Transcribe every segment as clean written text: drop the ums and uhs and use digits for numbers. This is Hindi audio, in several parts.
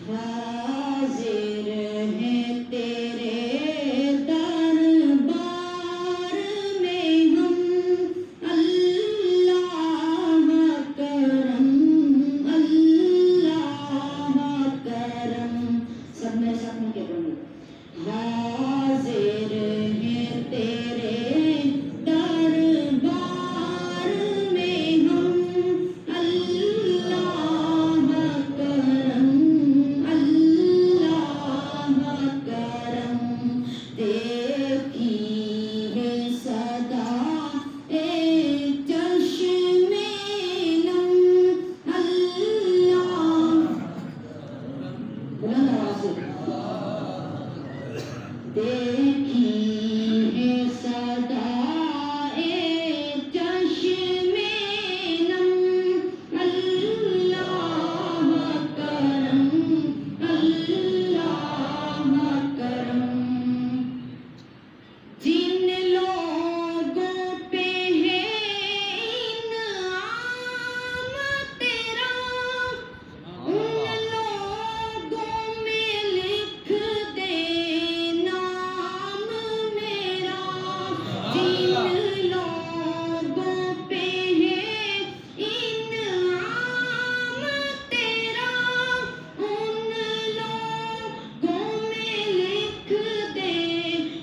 हाजिर हैं तेरे दरबार में हम, अल्लाह करम, अल्लाह करम। सब मेरे साथ में क्या बोलेंगे? हाजिर हैं तेरे दरबार में हम, अल्लाह करम, अल्लाह करम। देखी है सदा एक चश्मे नम, अल्लाह बुलंद आवाज से। देखी है सदा एक चश्मे नम, अल्लाह करम, अल्लाह करम। जिन लोगों पे है इनाम तेरा, उन लोगों में लिख दे नाम मेरा। जिन लोगों पे है इनाम तेरा, उन लोगों में लिख दे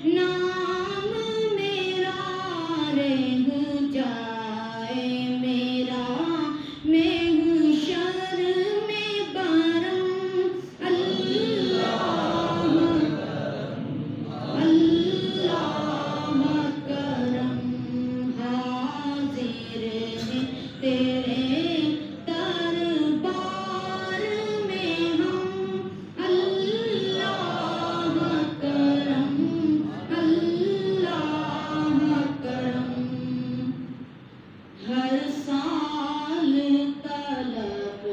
नाम मेरा। रह जाए मेरा महशर में बरम, अल्लाह अल्लाह करम। हाजिर हैं तेरे दरबार में हम, अल्लाह करम, अल्लाह करम। हर साल तलब